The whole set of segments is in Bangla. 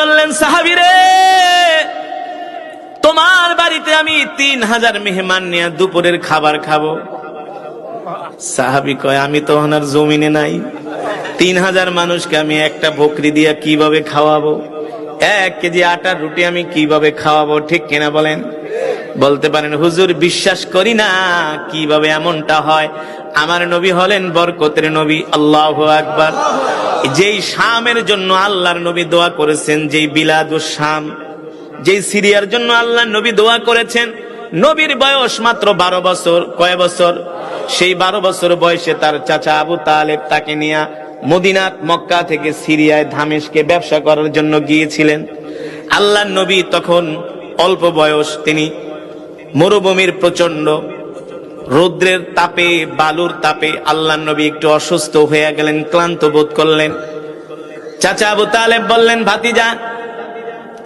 বললেন, সাহাবীরে, তোমার বাড়িতে আমি 3000 মেহমান নিয়ে দুপুরের খাবার খাবো। সাহাবী কয়, আমি তো ওনার জমিনে নাই, 3000 মানুষকে আমি একটা বকরি দিয়া কিভাবে খাওয়াবো? 1 কেজি আটার রুটি আমি কিভাবে খাওয়াবো? ঠিক কিনা বলেন? বলতে পারেন, হুজুর বিশ্বাস করি না, কিভাবে এমনটা হয়? আমার নবী হলেন বরকতের নবী। আল্লাহু আকবার। যেই শামের জন্য আল্লাহর নবী দোয়া করেছেন, যেই বিলাদুস শাম, যেই সিরিয়ার জন্য আল্লাহর নবী দোয়া করেছেন, নবীর বয়স মাত্র 12 বছর। কয় বছর? সেই 12 বছর বয়সে তার চাচা আবু তালেব তাকে নিয়ে মদিনা মক্কা থেকে সিরিয়ায় দামেস্কে ব্যবসা করার জন্য গিয়েছিলেন। আল্লাহর নবী তখন অল্প বয়স, তিনি মরুভূমির প্রচন্ড রৌদ্রের তাপে, বালুর তাপে আল্লাহর নবী একটু অসুস্থ হয়ে গেলেন, ক্লান্ত বোধ করলেন। চাচা আবু তালেব বললেন, ভাতিজা,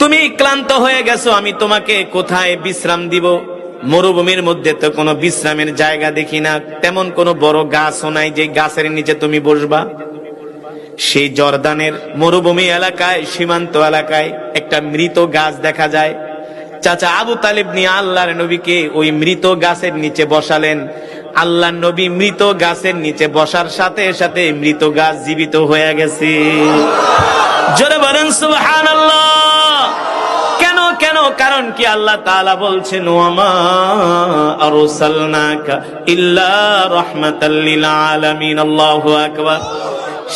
তুমি ক্লান্ত হয়ে গেছো, আমি তোমাকে কোথায় বিশ্রাম দিব? মরুভূমির মধ্যে তো কোনো বিশ্রামের জায়গা দেখি না, তেমন কোনো বড় গাছও নাই যে গাছের নিচে তুমি বসবা। সেই জর্দানের মরুভূমি এলাকায়, সীমান্ত এলাকায় একটা মৃত গাছ দেখা যায়। চাচা আবু তালেব নিয়ে আল্লাহর নবীকে ওই মৃত গাছের নিচে বসালেন। আল্লাহর নবী মৃত গাছের নিচে বসার সাথে সাথে মৃত গাছ জীবিত হয়ে গেছে। জোরে বলেন সুবহানাল্লাহ। কেন কেন? কারণ কি? আল্লাহ তাআলা বলছেন, ওয়ামা আরসালনাকা ইল্লা রাহমাতাল লিল আলামিন। আল্লাহু আকবার।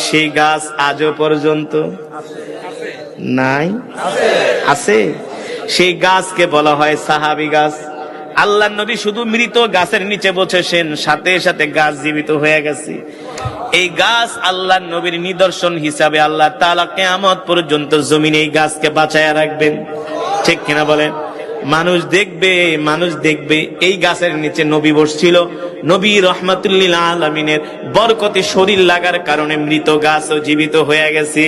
সেই গাছ আজও পর্যন্ত নাই, আছে। সেই গাছকে বলা হয় সাহাবী গাছ। আল্লাহর নবী শুধু মৃত গাছের নিচে বসেছেন, সাথে সাথে গাছ জীবিত হয়ে গেছে। এই গাছ আল্লাহর নবীর নিদর্শন হিসাবে আল্লাহ তাআলা কিয়ামত পর্যন্ত জমিনে এই গাছকে বাঁচায়া রাখবেন। ঠিক কিনা বলেন? মানুষ দেখবে এই গাছের নিচে নবী বসছিল। নবী রাহমাতুল লিল আলামিনের বরকতে শরীর লাগার কারণে মৃত গাছও জীবিত হয়ে গেছে।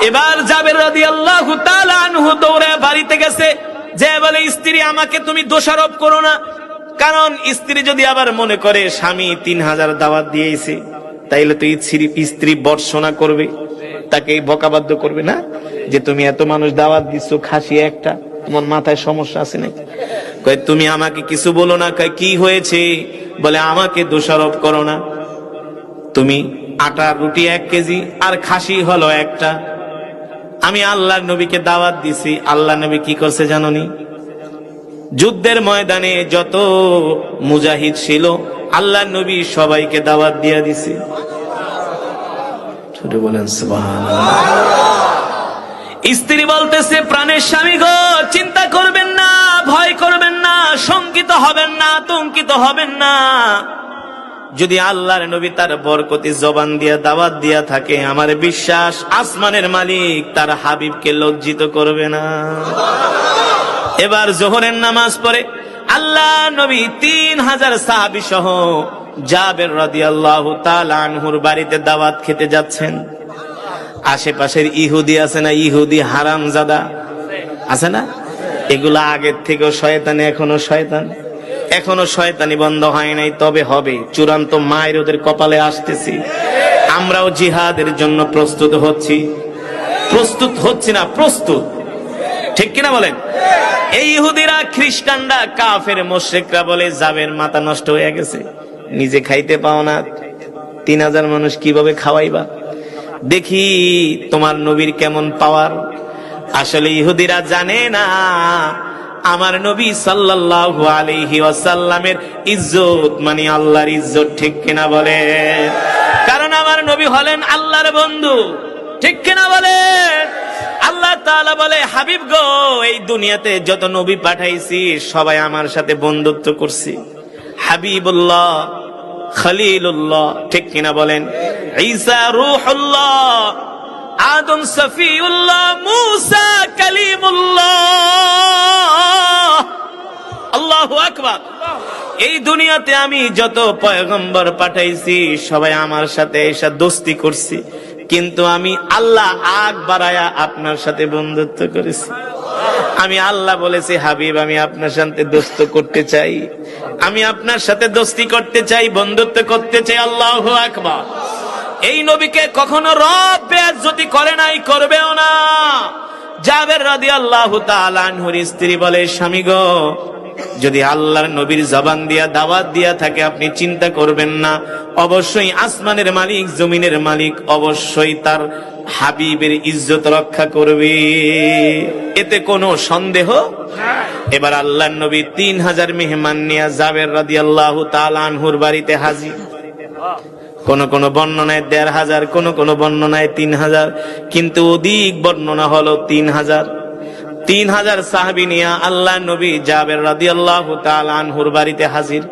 এবার জাবের রাদিয়াল্লাহু তাআলা আনহু দৌড়ে বাড়িতে গেছে, যে বলে, স্ত্রী, আমাকে তুমি দোষারোপ করো না। কারণ স্ত্রী যদি আবার মনে করে স্বামী 3000 দাওয়াত দিয়েছে, তাইলে তো স্ত্রী বর্ষনা করবে, তাকে বকাবাদ্য করবে না, যে তুমি এত মানুষ দাওয়াত দিচ্ছ, খাসি একটা, তোমার মাথায় সমস্যা আছে নাকি? কয়, তুমি আমাকে কিছু বলো না। কয়, কি হয়েছে? বলে, আমাকে দোষারোপ করো না। তুমি আটার রুটি 1 কেজি আর খাসি হলো একটা। আমি আল্লাহর নবীকে দাওয়াত দিছি। আল্লাহ নবী কি করছে জানোনি? যুদ্ধের ময়দানে যত মুজাহিদ ছিল, আল্লাহর নবী সবাইকে দাওয়াত দিয়ে দিছে। ছোট বলেন সুবহানাল্লাহ। স্ত্রী বলতেছে, প্রাণের স্বামী গো, চিন্তা করবেন না, ভয় করবেন না, শঙ্কিত হবেন না, আতঙ্কিত হবেন না। যদি আল্লাহর নবী তার বরকতি জবান দিয়া দাওয়াত দিয়া থাকে, আমার বিশ্বাস আসমানের মালিক তার হাবিবকে লজ্জিত করবে না। এবার জোহরের নামাজ পড়ে আল্লাহ নবী 3000 সাহাবী সহ জাবের রাদিয়াল্লাহু তাআলা আনহুর বাড়িতে দাওয়াত খেতে যাচ্ছেন। আশেপাশের ইহুদি আছে না, ইহুদি হারামজাদা আছে না, এগুলা আগের থেকেও শয়তান, এখনো শয়তানি বন্ধ হয় নাই, তবে হবে। চূড়ান্ত মায়ের ওদের কপালে আসতেছি। আমরাও জিহাদের জন্য প্রস্তুত হচ্ছি না, প্রস্তুত। ঠিক কিনা বলেন? এই ইহুদিরা, খ্রিস্টানরা, কাফের মুশরিকরা বলে, জাবের মাথা নষ্ট হয়ে গেছে, নিজে খাইতে পাও না, 3000 মানুষ কিভাবে খাওয়াইবা? দেখি তোমার নবীর কেমন পাওয়ার। আসলে ইহুদিরা জানে না আমার নবী সাল্লাল্লাহু আলাইহি ওয়াসাল্লামের ইজ্জত মানে আল্লাহর ইজ্জত। ঠিক কিনা বলে? কারণ আমার নবী হলেন আল্লাহর বন্ধু। ঠিক কিনা বলে? আল্লাহ তাআলা বলে, হাবিব গো, এই দুনিয়াতে যত নবী পাঠাইছি সবাই আমার সাথে বন্ধুত্ব করছে। হাবিবুল্লাহ, খলিলুল্লাহ। ঠিক কিনা বলেন? ঈসা রূহুল্লাহ, আদম সফিউল্লাহ, মুসা কালিমুল্লাহ। আল্লাহু আকবার। এই দুনিয়াতে আমি যত পয়গম্বর পাঠাইছি সবাই আমার সাথে এসে দোস্তি করছি, কিন্তু আমি আল্লাহ আগ বাড়ায়া আপনার সাথে বন্ধুত্ব করেছি। আমি আল্লাহ বলেছি, হাবিব, আমি আপনার সাথে দোস্ত করতে চাই, আমি আপনার সাথে দোস্তি করতে চাই, বন্ধুত্ব করতে চাই। আল্লাহু আকবার। এই নবীকে কখনো রব বেইজ্জতি করে নাই, করবেও না। জাবের রাদিয়াল্লাহু তাআলা আনহুর স্ত্রী বলে, স্বামী গো, যদি আল্লাহর নবীর জবান দিয়া দাওয়াত দিয়া থাকে আপনি চিন্তা করবেন না, অবশ্যই আসমানের মালিক জমিনের মালিক অবশ্যই তার হাবিবের ইজ্জত রক্ষা করবে, এতে কোনো সন্দেহ। এবার আল্লাহর নবী 3000 মেহমান নিয়ে জাবের রাদিয়াল্লাহু তাআলা আনহুর বাড়িতে হাজির। কোন কোন বর্ণনায় 1500, কোন কোন বর্ণনায় 3000, কিন্তু অধিক বর্ণনা হলো 3000। 3000 সাহাবী নিয়ে আল্লাহ নবী জাবের রাদিয়াল্লাহু তাআলা আনহুর বাড়িতে হাজির।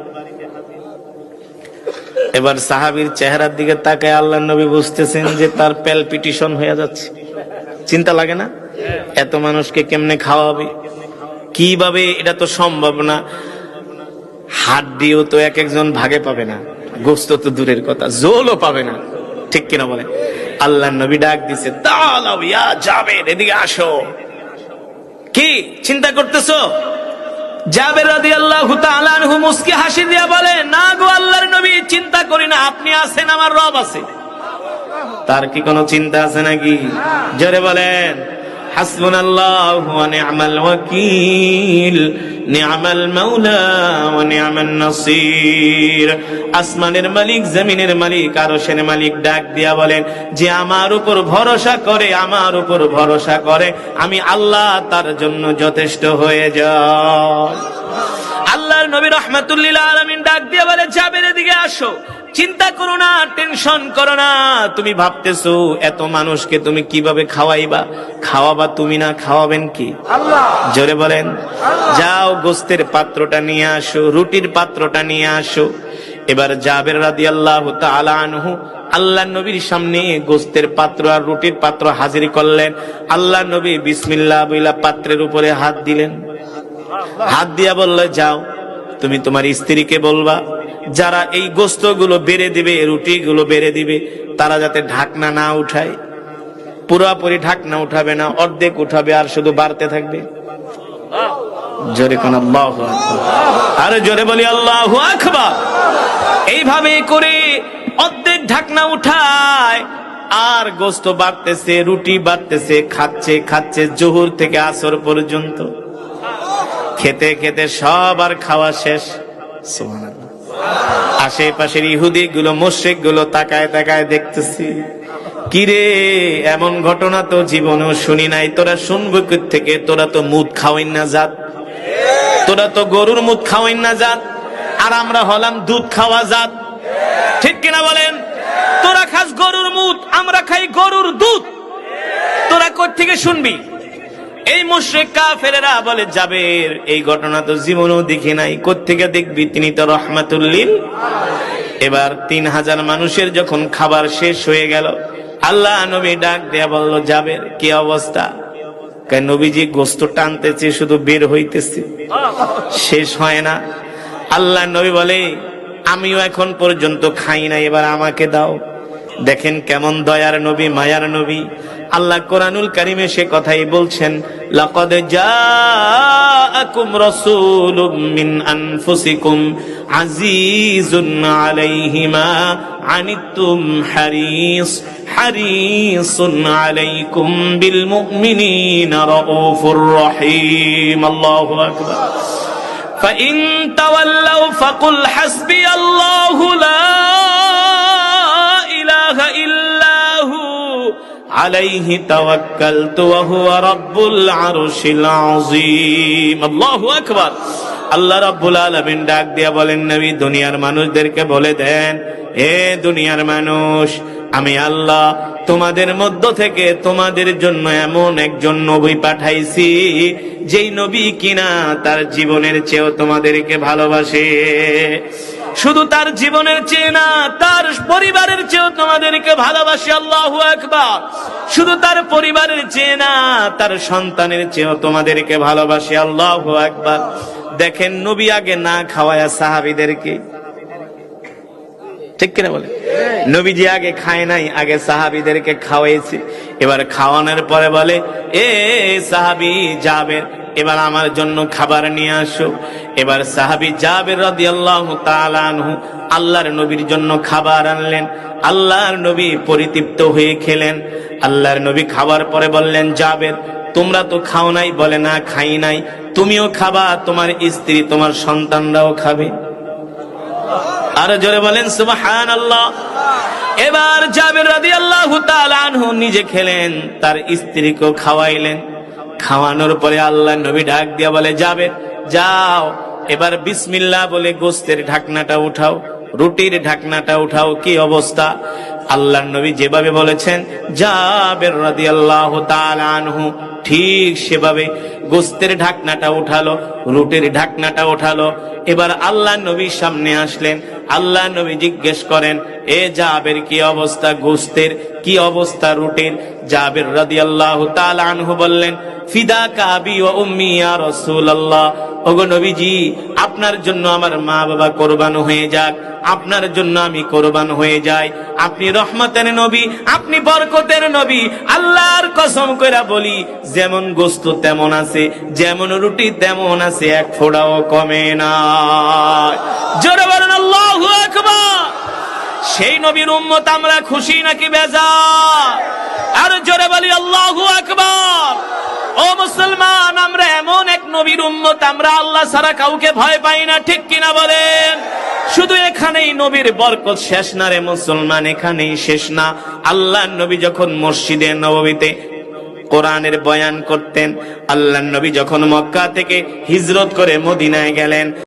এবার সাহাবীর চেহারার দিকে তাকায় আল্লাহ নবী বুঝতেছেন যে তার প্যালপিটেশন হয়ে যাচ্ছে। চিন্তা লাগে না? এত মানুষকে কেমনে খাওয়াবে, কিভাবে? এটা তো সম্ভব না। হাড্ডিও তো এক একজন ভাগে পাবে না, গোস্ত তো দূরের কথা, জোলও পাবে না, ঠিক কিনা বলে? আল্লাহ নবী ডাক দিছে, তাআলাও ইয়া জাবের, এদিকে আসো। কি চিন্তা করতেছো? জাবের রাদিয়াল্লাহু তাআলা আনহু মুস্কি হাসি দিয়া বলে, না গো আল্লাহর নবী, চিন্তা করি না, আপনি আছেন, আমার রব আছে। তার কি কোনো চিন্তা আছে নাকি? জোরে বলেন, হাসবুনাল্লাহু ওয়া নি'মাল ওয়াকিল, নি'মাল মাওলা ওয়া নি'মান নাসির। আসমানের মালিক জমিনের মালিক আরশের মালিক ডাক দিয়া বলেন যে আমার উপর ভরসা করে, আমার উপর ভরসা করে, আমি আল্লাহ তার জন্য যথেষ্ট হয়ে যায়। আল্লাহর নবী রাহমাতুল লিল আলামিন ডাক দিয়া বলে, জাবের এদিকে আসো, চিন্তা করো না, টেনশন করো না। তুমি ভাবতেছো এত মানুষকে তুমি কিভাবে খাওয়াইবা? খাওয়াবা তুমি না, খাওয়াবেন কি? আল্লাহ। জোরে বলেন, যাও গোস্তের পাত্রটা নিয়ে আসো, রুটির পাত্রটা নিয়ে আসো। এবার জাবের রাদিয়াল্লাহু তাআলা আনহু আল্লাহ নবীর সামনে গোস্তের পাত্র আর রুটির পাত্র হাজির করলেন। আল্লাহ নবী বিসমিল্লাহ বইলা পাত্রের উপরে হাত দিলেন। হাত দিয়া বললে, যাও তুমি তোমার স্ত্রীকে বলবা যারা এই গোস্তগুলো বেড়ে দিবে, রুটিগুলো বেড়ে দিবে, তারা যাতে ঢাকনা না উঠায়। পুরোপুরি ঢাকনা উঠাবে না, অর্ধেক উঠাবে, আর শুধু বাড়তে থাকবে। জোরে কোন আল্লাহু আকবার, আরে জোরে বলি আল্লাহু আকবার। এইভাবে করে অর্ধেক ঢাকনা উঠায়, আর গোস্ত বাড়তেছে, রুটি বাড়তেছে, খাচ্ছে খাচ্ছে জোহর থেকে আসর পর্যন্ত। খেতে খেতে সবার খাওয়া শেষ। সুবহানাল্লাহ। আশেপাশের ইহুদি গুলো, মুশরিক গুলো তাকায় তাকায় দেখতেছি, কিরে এমন ঘটনা তো জীবনেও শুনি নাই। তোরা শুনবো থেকে? তোরা তো মুদ খাওয়াইন না জাত, তোরা তো গরুর মুদ খাওয়াইন না জাত, আর আমরা হলাম দুধ খাওয়া জাত, ঠিক কিনা বলেন? তোরা খাস গরুর মুদ, আমরা খাই গরুর দুধ, তোরা কোথা থেকে শুনবি? এই মুশরিক কাফেরেরা বলে, জাবের এই ঘটনা তো জীবনেও দেখি নাই, কোত্থেকে দেখবি? তিনি তো রহমাতুল লিল। এবার 3000 মানুষের যখন খাবার শেষ হয়ে গেল, আল্লাহ নবী ডাক দেয়া বলল, জাবের কি অবস্থা? কেন নবীজি গোস্ত টানতেছে, শুধু বের হইতেছে, শেষ হয় না। আল্লাহ নবী বলে, আমিও এখন পর্যন্ত খাই না, এবার আমাকে দাও। দেখেন কেমন দয়ার নবী, মায়ার নবী। আল্লাহ কোরআনুল কারীমে সে কথাই বলছেন, লাকাদ জাআকুম রাসূলুম মিন আনফুসিকুম আজিজুন আলাইহি মা আনিতুম হারিসুন আলাইকুম বিল মুমিনিনা রাউফুর রহিম। আল্লাহু আকবার। ফাইন তাওয়াল্লাউ ফাকুল হাসবিয়াল্লাহু লা ইলাহা ইল্লাহু আলাইহি তাওয়াক্কালতু ওয়া হুয়া রাব্বুল আরশিল আযীম। আল্লাহু আকবার। আল্লাহ রাব্বুল আলামিন ডাক দিয়া বলেন, নবী দুনিয়ার মানুষদেরকে বলে দেন, হে দুনিয়ার মানুষ, আমি আল্লাহ তোমাদের মধ্য থেকে তোমাদের জন্য এমন একজন নবী পাঠাইছি, যেই নবী কিনা তার জীবনের চেয়েও তোমাদেরকে ভালোবাসে। শুধু তার জীবনের চেয়ে না, তার পরিবারের চেয়েও তোমাদেরকে ভালোবাসে। আল্লাহু আকবার। শুধু তার পরিবারের চেয়ে না, তার সন্তানের চেয়েও তোমাদেরকে ভালোবাসে। আল্লাহু আকবার। দেখেন নবী আগে না খাওয়ায়া সাহাবীদেরকে ঠিক কিনা বলে? নবীজি আগে খায় নাই, আগে সাহাবীদেরকে খাওয়াইছে। এবার খাওয়ানোর পরে বলে, এ সাহাবী জাবের, এবার আমার জন্য খাবার নিয়ে আসো। এবার সাহাবী জাবের রাদিয়াল্লাহু তাআলা আনহু আল্লাহর নবীর জন্য খাবার আনলেন। আল্লাহর নবী পরিতৃপ্ত হয়ে খেলেন। আল্লাহর নবী খাবার পরে বললেন, জাবের তোমরা তো খাও নাই। বলে, না খাই নাই। তুমিও খাবা, তোমার স্ত্রী, তোমার সন্তানরাও খাবে। আরো জোরে বলেন সুবহানাল্লাহ। এবার জাবের রাদিয়াল্লাহু তাআলা আনহু নিজে খেলেন, তার স্ত্রীকেও খাওয়াইলেন। খাওয়ানোর পরে আল্লাহর নবী ডাক দিয়া বলে, জাবের যাও, এবার বিসমিল্লাহ বলে গোশতের ঢাকনাটা উঠাও, রুটির ঢাকনাটা উঠাও। কি অবস্থা! আল্লাহর নবী যেভাবে বলেছেন, জাবের রাদিয়াল্লাহু তাআলা আনহু ঠিক সেভাবে গোশতের ঢাকনাটা উঠালো, রুটির ঢাকনাটা উঠালো। এবার আল্লাহর নবীর সামনে আসলেন। আল্লাহর নবী জিজ্ঞেস করেন, এ জাবের কি অবস্থা গোশতের, কি অবস্থা রুটির? জাবের রাদিয়াল্লাহু তাআলা আনহু বললেন, ফিদাকা আবি ওয়া উম্মি ইয়া রাসূলুল্লাহ, ওগো নবীজি আপনার জন্য আমার মা বাবা কোরবান হয়ে যাক, আপনার জন্য আমি কোরবান হয়ে যাই। আপনি রহমতের নবী, আপনি বরকতের নবী। আল্লাহর কসম কইরা বলি, যেমন গোশত তেমন আছে, যেমন রুটি তেমন আছে, এক ফোঁটাও কমে না। জোরে বলেন আল্লাহু আকবার। সেই নবীর উম্মত আমরা খুশি নাকি বেজার? আর জোরে বলি আল্লাহু আকবার। ও মুসলমান, আমরা এমন এক নবীর উম্মত, আমরা আল্লাহ ছাড়া কাউকে ভয় পাই না। ঠিক কিনা বলেন? শুধু এখানেই নবীর বরকত শেষ না রে মুসলমান, এখানেই শেষ না। আল্লাহর নবী যখন মসজিদে নববীতে কোরআনের বয়ান করতেন, আল্লাহর নবী যখন মক্কা থেকে হিজরত করে মদিনায় গেলেন,